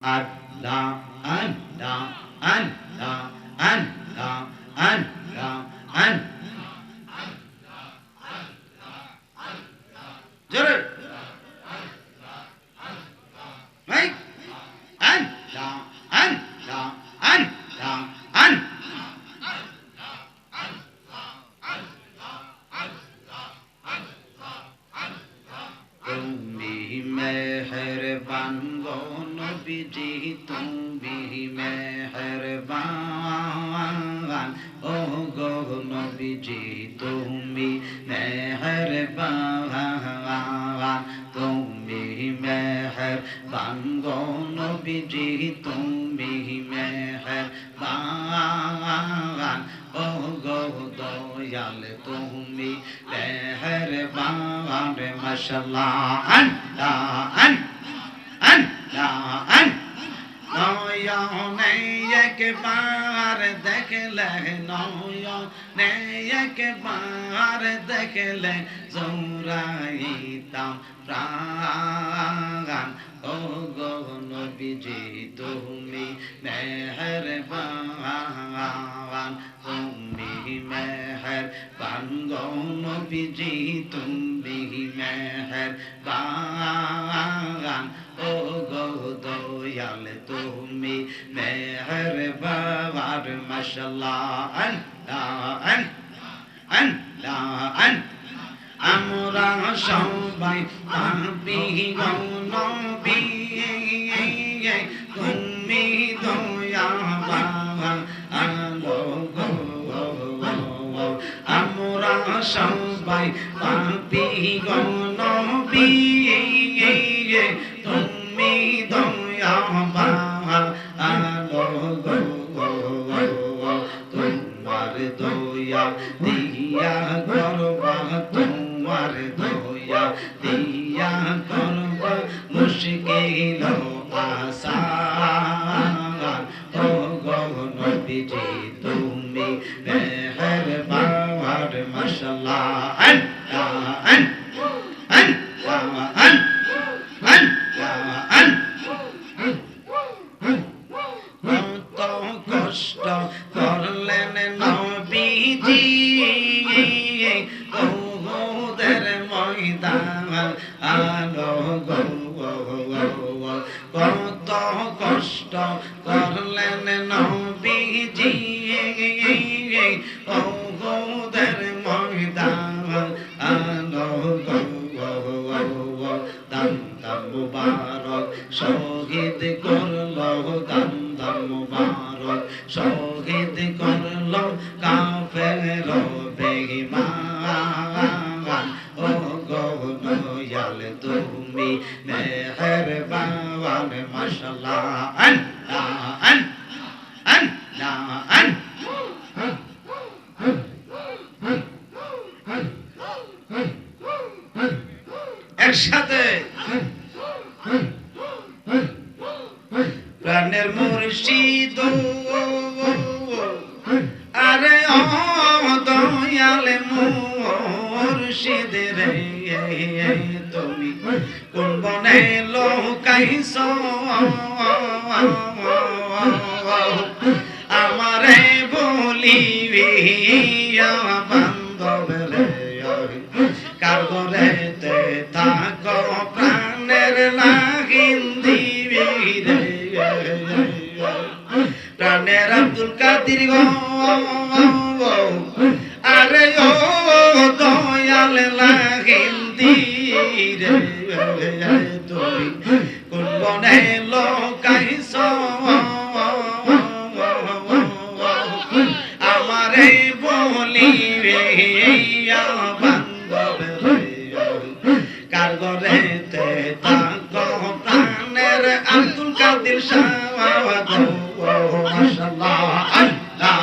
Allah, Allah, Allah, Allah, Allah, Allah. জোরে mic Allah, Allah, Allah, Allah. তুমি মেহেরবান গো নবীজি তুমি মেহেরবান ও গো নবীজি তুমি মেহেরবান তুমি মেহেরবান গো নবীজি তুমি মেহেরবান ও গো দয়াল তুমি মেহেরবান মাশাআল্লাহ আল্লাহ আল্লাহ নয়নে একবার দেখলে নয়নে একবার দেখলে জোড়াইতাম প্রাণ ও গো নবীজি তুমি মেহেরবান তুমি মেহেরবান গো নবীজি তুমি মেহেরবান ও গো দয়াল তুমি মেহেরবান মাশাআল্লাহ আল্লাহ আল্লাহ আমরা সবাই পাপী গো নবী তুমি দয়াবান আলো গো আমরা সবাই পাপী গো নবী তুমি দয়াবান আলো গো তোমার দয়া দিয়া করবা তোমার দয়া দিয়া করবা মুশকিল আসান ও গো নবীজি তুমি মেহেরবান মাশাআল্লাহ আল্লাহ আল্লাহ কত কষ্ট করলেন নবীজি ওহুদের ময়দান আলো গো কত কষ্ট করলেন নবীজি ওহুদের ময়দান আলো গো দাম দাম মুবারক শহীদ করলো দাম দাম মুবারক শহীদ করলো কাফের বেঈমান ও গো দয়াল তুমি মেহেরবান মাশাআল্লাহ আল্লাহ আল্লাহ একসাথে প্রাণের মুর্শিদ আরে ও দয়াল মুর্শিদ রে তুমি কোন বনে লোকাইছো আমারে বলিবি বান্ধব রে কার ঘরেতে থাকো প্রাণের লাগিন দিবি রে প্রাণের আব্দুল কাদির গো আরে ও দয়াল লাগিন দিরে তুমি কোন বনে লোকাইছো আমারে বলিবে বান্ধব কার ঘরেতে থাকো প্রাণের আব্দুল কাদির শাহ মাশাআল্লাহ আল্লাহ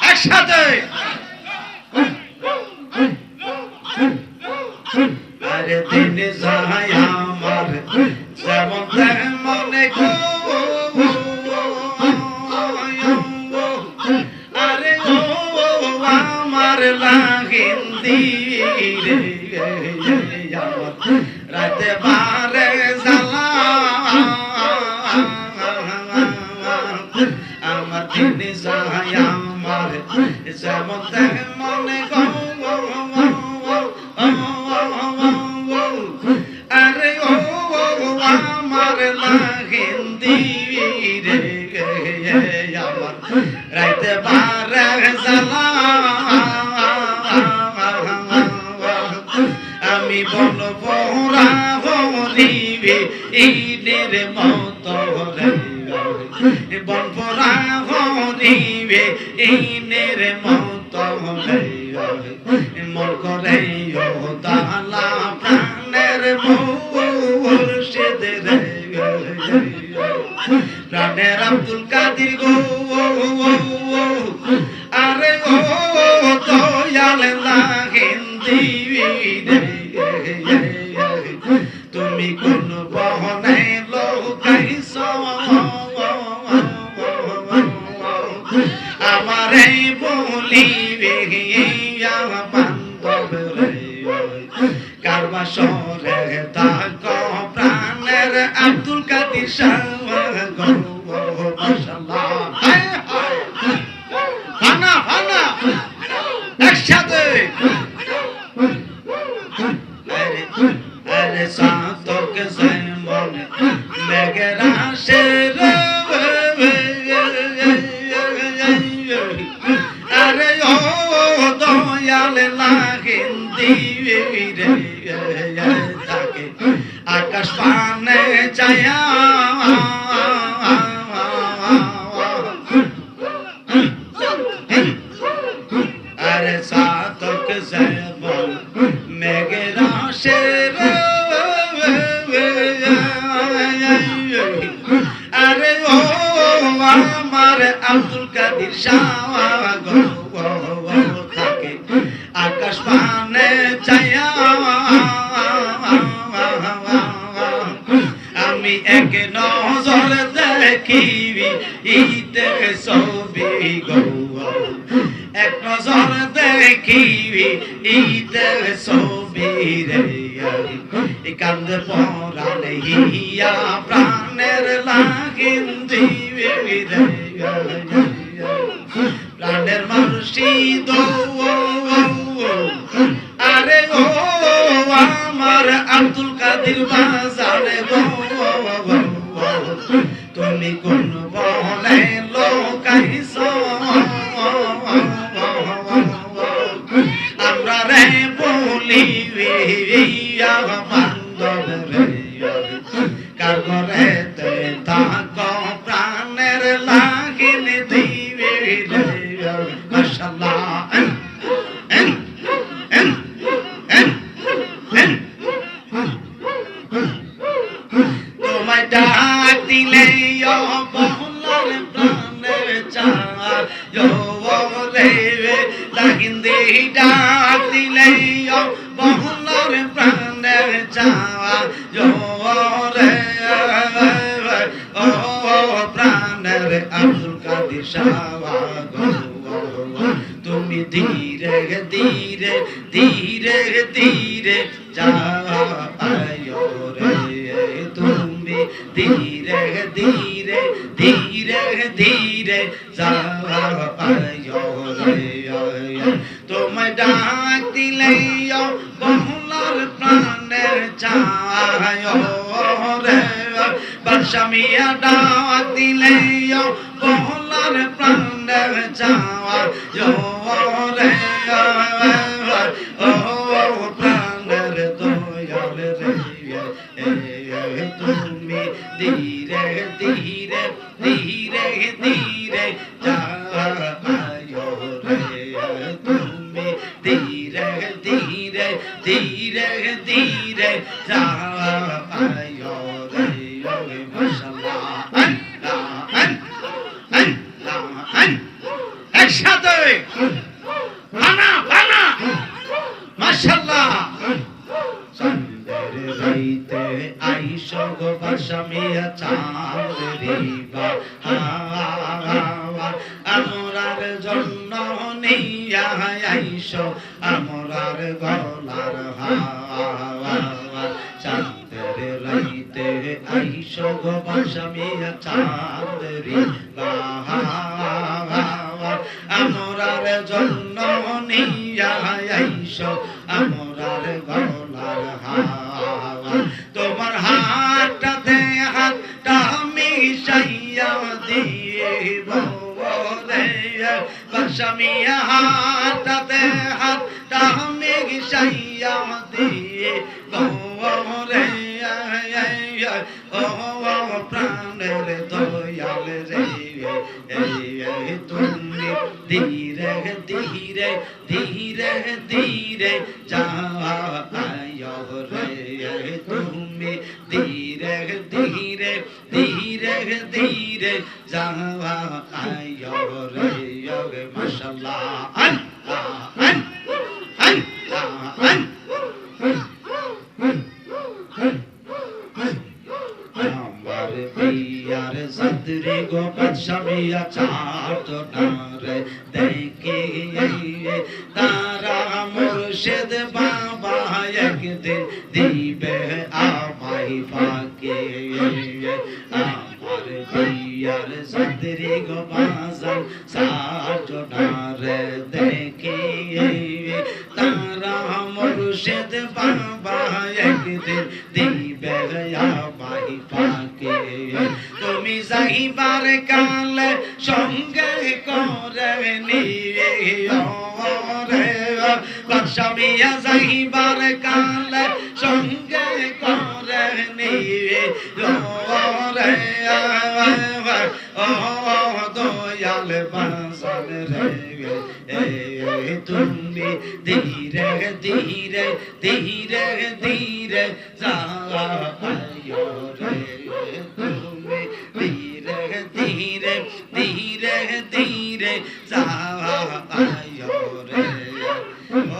একসাথে আরে দিন যায় আমার যেমন তেমন গো আরে ও আমার লাগিন দিরে রাতে বারে জ্বালা আমার দিন যায় আমার যেমন তেমন গো আরে ও আমার লাগিন দিবি রে আমার রাইতে বারে জ্বালা আমি বল পড়া হরিবে ইনের মত রে বল পড়া হরিবে ইনের মত রে মন করে ও দালা প্রাণের মুর্শিদ রে প্রাণের আব্দুল কাদের গো আরে ও দয়াল লাগিন দিবি রে তুমি কোন বহনে লোকাইছ আমারে বলিবে বান্ধব রে কারবা শহরে তাক প্রাণের আব্দুল কাদের শাহ গো মাশাআল্লাহ হায় হায় ফানা ফানা একসাথে আরে সাতক যেমন মেঘের আসে রে আরে ও দয়াল লাগিন দিবি রে তাকে আকাশ পানে ছায়া আরে সাতক যেমন মেঘের আসে রে আরে ও আমার আব্দুল কাদের শাহ গো থাকে আকাশ পানে ছায়া আমি এক নজর দেখিবি ইতে ছবি গো এক নজর দেখিবি ইতে ছবি রে কান্দে পরানে হিয়া প্রাণের লাগিন দিবি রে প্রাণের মুর্শিদ আরে ও আমার আব্দুল কাদের বাজারে গো তুমি কোন বহনে লোকাইছ আমরা রে বলিবি বান্ধব রে কার ঘরেতে থাক প্রাণের লাগিন দিবি রে মাশাআল্লাহ তোমায় ডাক দিলে বহলার প্রাণের চায় রে লাগিন দি ডাক দিলে বহলার প্রাণের চায় রে ও প্রাণের আব্দুল কাদের শাহ তুমি ধীরে ধীরে ধীরে ধীরে যাও রে তুমি ধীরে ধীরে ধীরে ধীরে যাও রে তোমায় ডাক দিলে বহলার প্রাণের চায় রে বাদশামিয়া ডাক দিলে বহলার প্রাণের চায় রে ও প্রাণের দয়াল রে তুমি ধীরে ধীরে ধীরে ধীরে যাও রে তুমি ধীরে ধীরে ধীরে ধীরে যাও রে মাশাআল্লাহ একসাথে ফানা ফানা মাশাআল্লাহ চাঁদের রাইতে আইসো গো বাসামিয়া চাঁদ রিবা আমরার জন্য নিয়া আইসো আমরার গলার হাওয়া চাঁদের রাইতে আইসো গো বাসামিয়া চাঁদরি বাহার আমরার জন্য নিয়া আইসো আমরার গলার হার তোমার হাতটাতে হাতটা মিশাইয়া দিব রে বাসামিয়া হাতটাতে হাতটা মিশাইয়া দিব রে ও প্রাণের দয়াল রে তুমি ধীরে ধীরে ধীরে ধীরে যাও রে তুমি ধীরে ধীরে ধীরে ধীরে যাও রে মাশাআল্লাহ আল্লাহ আমার বিয়ার সদরে গো বাদশামিয়া চাটনারে দেখে তারা মুর্শিদ বাবা একদিন দিবে আমায় ফাঁকে আমার বিয়ার সদরে গো বাজান চাটনারে দেখে তারা মুর্শিদ বাবা একদিন দিবে আমায় ফাঁকে তুমি যাইবার কালে সঙ্গে করে নিও রে বাদশামিয়া যাইবার কালে সঙ্গে করে নিও রে ও দয়াল বাজান রে তুমি ধীরে ধীরে ধীরে ধীরে যাও রে তুমি ধীরে ধীরে ধীরে ধীরে যাও রে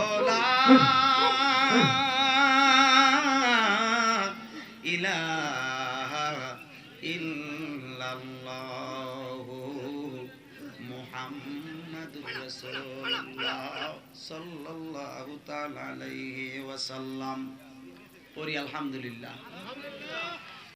ওলা ইলাহা ইল্লাল্লাহু মুহাম্মাদুর রাসূলুল্লাহ সাল্লাল্লাহু তাআলা আলাইহি ওয়াসাল্লাম। পড়ি আলহামদুলিল্লাহ।